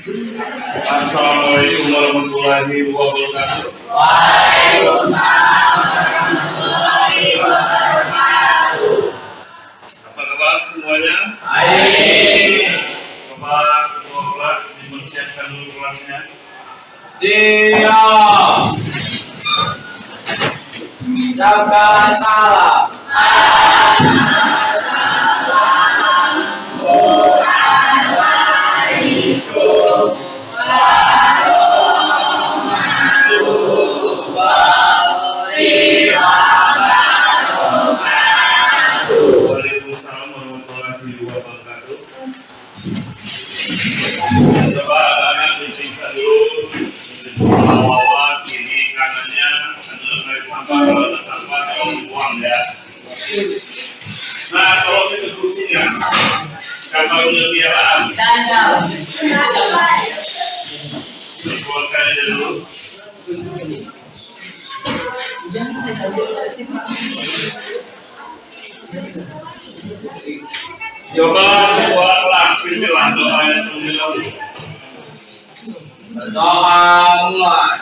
Assalamualaikum warahmatullahi wabarakatuh. Waalaikumsalam warahmatullahi wabarakatuh. Apa kabar semuanya? Baik. Coba ketua kelas dipersiapkan dulu kelasnya. Siap. Ucapkan salam. Waalaikumsalam warahmatullahi wabarakatuh. Coba anak-anak diperiksa dulu. Awal kiri kanannya ada sampah, kalau ada sampah kalau buang ya. Nah kalau itu kuncinya, kapal piaraan. Keluarkan aja dulu. Coba ketua kelas pimpinlah doanya terlebih dahulu. Berdoa mulai.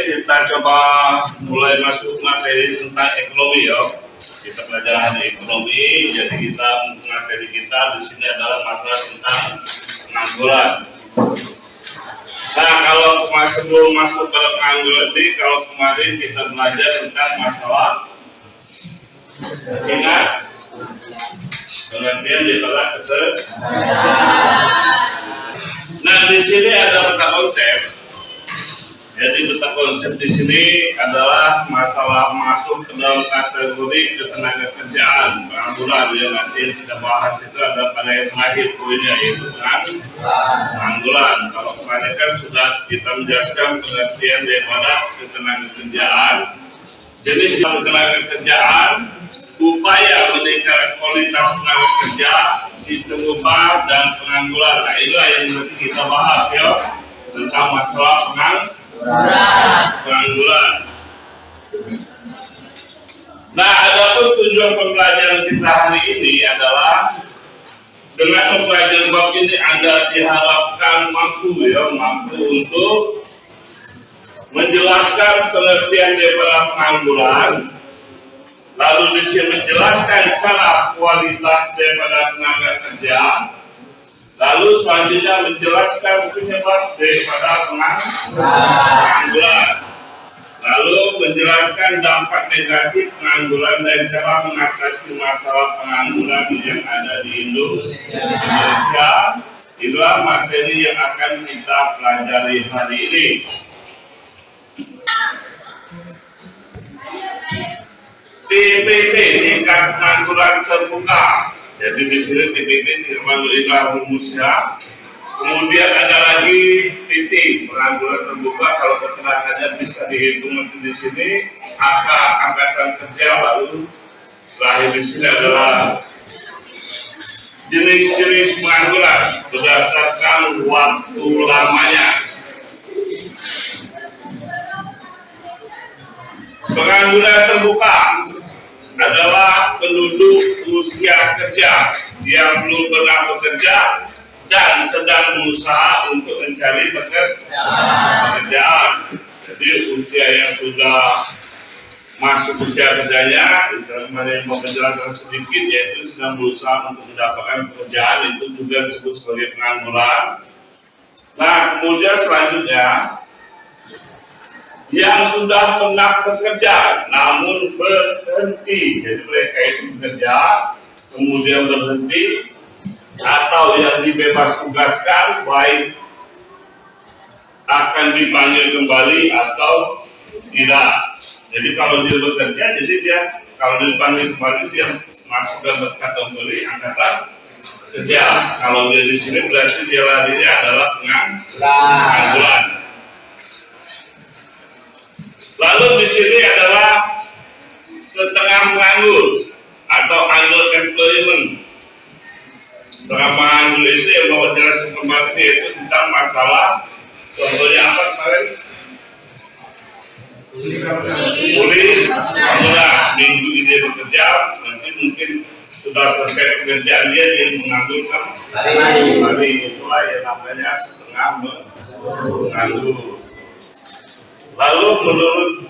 Kita coba mulai masuk materi tentang ekonomi ya. Kita belajar hari ekonomi, jadi materi kita di sini adalah masalah tentang pengangguran. Nah, kalau sebelum masuk ke pengangguran ini, kalau kemarin kita belajar tentang masalah ingat pengertian di tengah Nah, di sini ada peta konsep. Jadi peta konsep di sini adalah masalah masuk ke dalam kategori ketenagakerjaan pengangguran yang nanti kita bahas itu ada pada yang terakhir poinnya yaitu pengangguran. Kalau kemarin kan sudah kita menjelaskan pengertian daripada ketenagakerjaan. Jenis ketenagakerjaan, upaya meningkatkan kualitas tenaga kerja, sistem upah dan pengangguran. Nah, inilah yang nanti kita bahas ya tentang masalah pengangguran. Nah, adapun tujuan pembelajaran kita hari ini adalah dengan mempelajari bab ini Anda diharapkan mampu untuk menjelaskan pengertian daripada pengangguran, lalu di sini menjelaskan cara kualitas daripada tenaga kerja, lalu selanjutnya menjelaskan penyebab daripada pengangguran, lalu menjelaskan dampak negatif pengangguran dan cara mengatasi masalah pengangguran yang ada di Indonesia. Inilah materi yang akan kita pelajari hari ini. TPP tingkat pengangguran terbuka. Jadi di sini TPP tinggal rumusnya. Kemudian ada lagi PT pengangguran terbuka. Kalau keterangannya bisa dihitung di sini. Angkatan kerja lalu terakhir di sini adalah jenis-jenis pengangguran berdasarkan waktu lamanya. Pengangguran terbuka adalah penduduk usia kerja yang belum pernah bekerja dan sedang berusaha untuk mencari pekerjaan. Jadi usia yang sudah masuk usia kerjanya, mau penjelasan sedikit, yaitu sedang berusaha untuk mendapatkan pekerjaan, itu juga disebut sebagai pengangguran. Nah, kemudian selanjutnya yang sudah pernah bekerja namun berhenti, jadi mereka itu bekerja kemudian berhenti, atau yang dibebas tugaskan, baik akan dipanggil kembali atau tidak. Jadi kalau dia bekerja, jadi dia kalau dipanggil kembali dia masuk dalam kategori angkatan kerja. Kalau dia di sini berarti dia larinya adalah pengangguran. Lalu di sini adalah setengah menganggur atau underemployment. Setengah menganggur itu yang mau jelas kemarin itu tentang masalah, contohnya apa kemarin? Boleh, minggu ini bekerja, nanti mungkin sudah selesai pekerjaan dia menganggur kembali. Itulah yang namanya setengah menganggur. Lalu menurut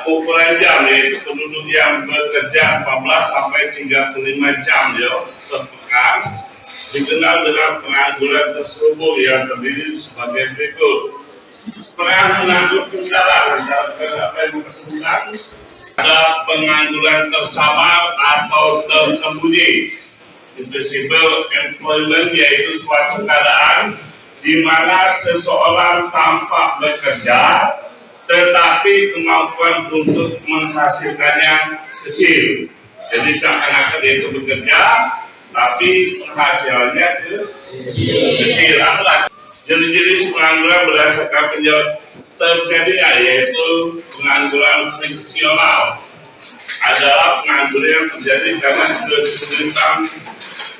ukuran jam, yaitu penduduk yang bekerja 14 sampai 35 jam per pekan, dikenal dengan pengangguran terselubung yang terdiri sebagai berikut. Setengah menganggur kendaraan, apa yang disebutkan? Ada pengangguran tersamar atau tersembunyi, invisible employment, yaitu suatu keadaan di mana seseorang tampak bekerja tetapi kemampuan untuk menghasilkannya kecil. Jadi seakan-akan dia itu bekerja tapi penghasilannya kecil. Adalah jenis-jenis pengangguran berdasarkan terjadi, yaitu pengangguran friksional. Adalah pengangguran yang terjadi karena kesulitan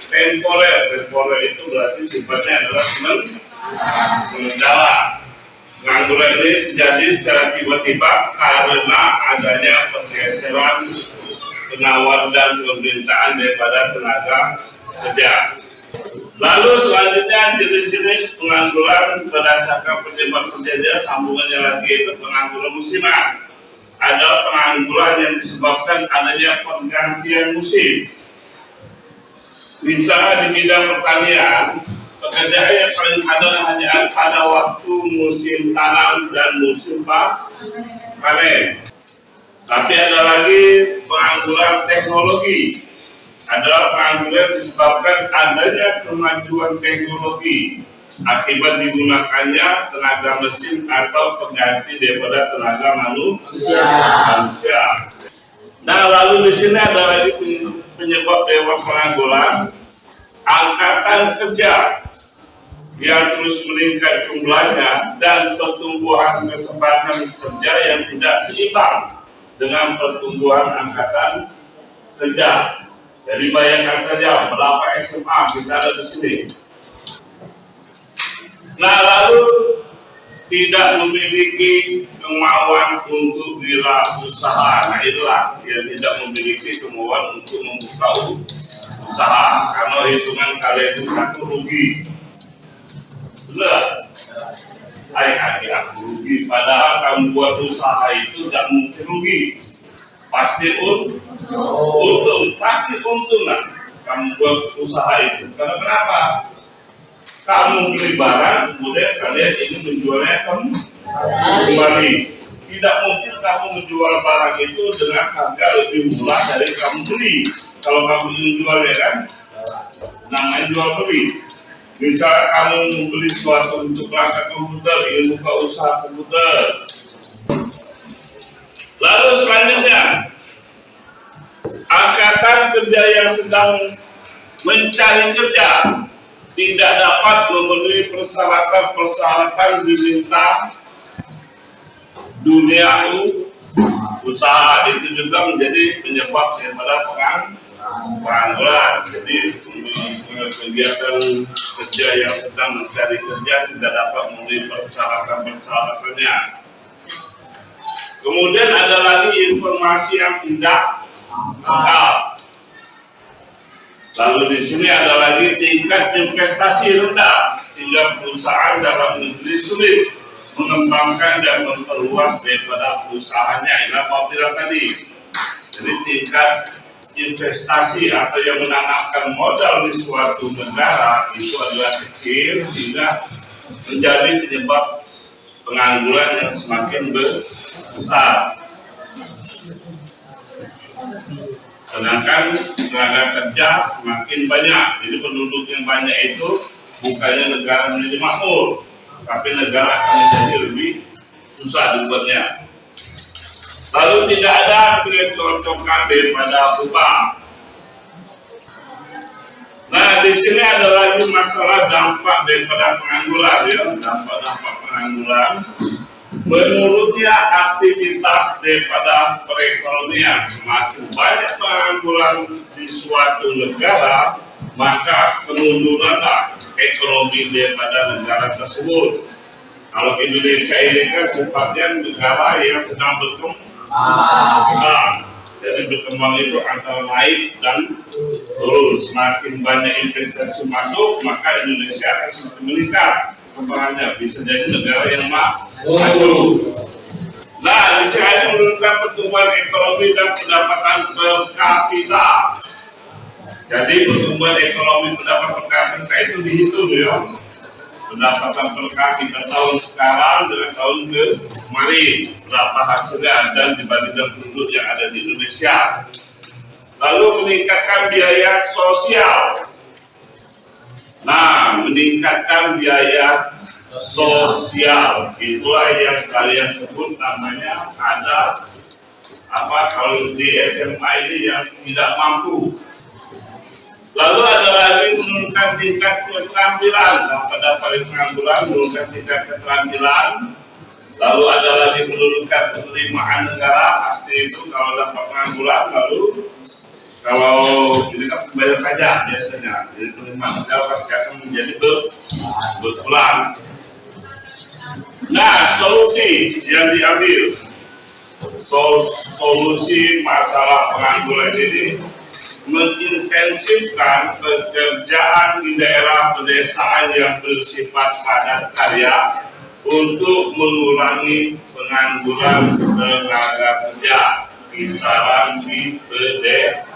temporer. Temporer itu berarti sifatnya adalah sementara. Pengangguran ini terjadi secara tiba-tiba karena adanya pergeseran penawar dan permintaan daripada tenaga kerja. Lalu selanjutnya jenis-jenis pengangguran berdasarkan penyebab kejadian, sambungannya lagi itu pengangguran musiman. Ada pengangguran yang disebabkan adanya pergantian musim. Misalnya di bidang pertanian, pekerjaan yang paling ada hanya pada waktu musim tanam dan musim panen. Tapi ada lagi pengangguran teknologi. Adalah pengangguran disebabkan adanya kemajuan teknologi akibat digunakannya tenaga mesin atau pengganti daripada tenaga manusia. Nah, lalu di sini ada lagi penyebab pengangguran, angkatan kerja yang terus meningkat jumlahnya dan pertumbuhan kesempatan kerja yang tidak seimbang dengan pertumbuhan angkatan kerja. Jadi bayangkan saja berapa SMA kita ada di sini. Nah, lalu tidak memiliki kemauan untuk wirausaha. Nah, itulah yang tidak memiliki kemauan untuk membuka usaha karena hitungan kalian itu satu rugi. Benar? Hai, aku rugi. Padahal kamu buat usaha itu tidak mungkin rugi. Pasti untung, pasti untung lah kamu buat usaha itu. Karena kenapa? Kamu beli barang, kemudian kalian ingin menjualnya kembali. Tidak mungkin kamu menjual barang itu dengan harga lebih murah dari kamu beli. Kalau kamu menjualnya kan, namanya jual beli. Misal kamu membeli sesuatu untuk perangkat komputer, ingin buka usaha komputer. Lalu selanjutnya, angkatan kerja yang sedang mencari kerja tidak dapat memenuhi persyaratan diminta dunia usaha. Itu juga menjadi penyebab daripada pengangguran. Jadi kegiatan kerja yang sedang mencari kerja tidak dapat memenuhi persyaratannya. Kemudian ada lagi informasi yang tidak lengkap. Lalu di sini ada lagi tingkat investasi rendah sehingga perusahaan dalam negeri sulit mengembangkan dan memperluas daripada usahanya. Ini apabila tadi, jadi tingkat investasi atau yang menanamkan modal di suatu negara itu adalah kecil hingga menjadi penyebab pengangguran yang semakin besar. Sedangkan tenaga kerja semakin banyak, jadi penduduk yang banyak itu bukannya negara menjadi makmur, tapi negara akan menjadi lebih susah dibuatnya. Lalu tidak ada kecocokan daripada upah. Nah, di sini ada lagi masalah dampak daripada pengangguran, ya, dampak pengangguran. Menurutnya aktivitas daripada perekonomian, semakin banyak pengangguran di suatu negara, maka kemunduranlah ekonomi daripada negara tersebut. Kalau Indonesia ini kan sifatnya negara yang sedang berkembang. Jadi berkembang itu antara naik dan turun. Semakin banyak investasi masuk, maka Indonesia akan semakin meningkat perkembangannya, bisa jadi negara yang maju. Nah, di sini menurunkan pertumbuhan ekonomi dan pendapatan per kapita. Jadi pertumbuhan ekonomi pendapatan per kapita itu dihitung, ya. Pendapatan per kapita tahun sekarang dengan tahun kemarin, berapa hasilnya dan dibandingkan penduduk yang ada di Indonesia. Lalu meningkatkan biaya sosial. Nah, meningkatkan biaya sosial itulah yang kalian sebut namanya ada apa kalau di SMA ini yang tidak mampu. Lalu ada lagi menurunkan tingkat keterampilan. Pada paling pengangguran menurunkan tingkat keterampilan. Lalu ada lagi menurunkan penerimaan negara, pasti itu kalau dapat pengangguran. Lalu kalau ini kan bayar pajak biasanya, jadi penerimaan negara pasti akan menjadi berkurang. Nah, solusi yang diambil, solusi masalah pengangguran ini mengintensifkan pekerjaan di daerah pedesaan yang bersifat padat karya untuk mengurangi pengangguran tenaga kerja kisaran di pedesaan.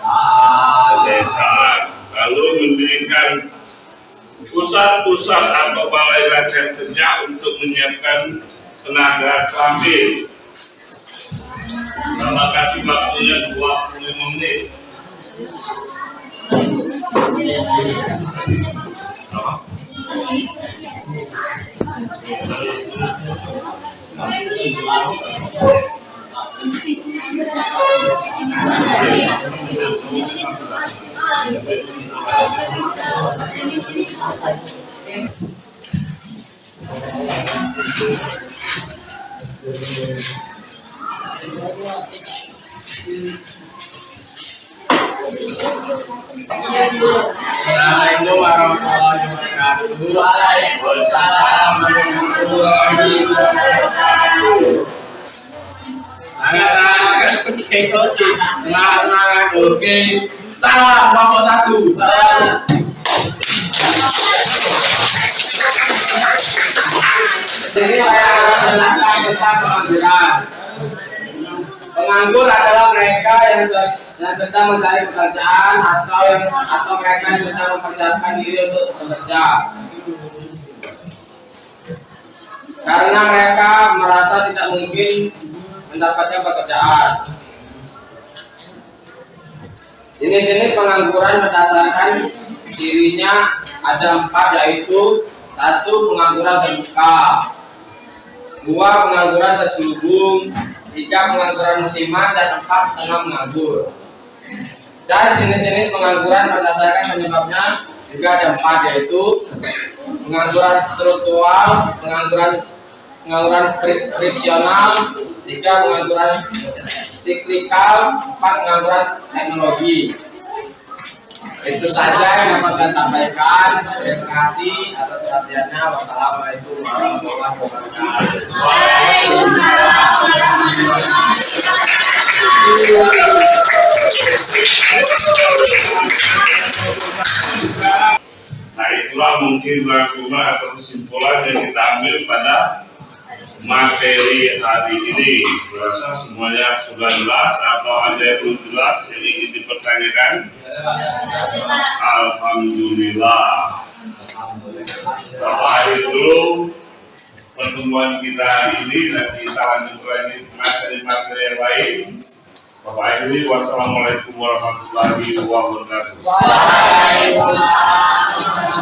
Lalu mendirikan pusat-pusat atau balai latihan kerja untuk menyiapkan tenaga terampil. Terima kasih, waktunya 25 menit. Assalamualaikum warahmatullahi wabarakatuh. Waalaikumsalam warahmatullahi wabarakatuh. Semangat, oke. Salam kelompok 1. Jadi saya akan menjelaskan tentang pengangguran. Penganggur adalah mereka yang sedang mencari pekerjaan atau mereka yang sedang mempersiapkan diri untuk bekerja. Karena mereka merasa tidak mungkin mendapatkan pekerjaan. Jenis-jenis pengangguran berdasarkan cirinya ada 4, yaitu 1. Pengangguran terbuka, 2. Pengangguran terselubung, 3. Pengangguran musiman, dan 4. Setengah menganggur. Dan jenis-jenis pengangguran berdasarkan penyebabnya juga ada 4, yaitu pengangguran struktural, pengangguran friksional, 3. Pengangguran siklikal, 4. Pengangguran teknologi. Itu saja yang dapat saya sampaikan. Terima kasih atas perhatiannya. Wassalamualaikum warahmatullahi wabarakatuh. Nah itulah mungkin rangkuman atau kesimpulan yang kita ambil pada materi hari ini. Rasa semuanya sudah jelas atau ada yang belum jelas yang ingin dipertanyakan? Alhamdulillah. Bapak akhir dulu pertemuan kita hari ini dan kita lanjut lagi materi-materi yang lain. Bapak akhiri, wassalamualaikum warahmatullahi wabarakatuh. Waalaikumsalam.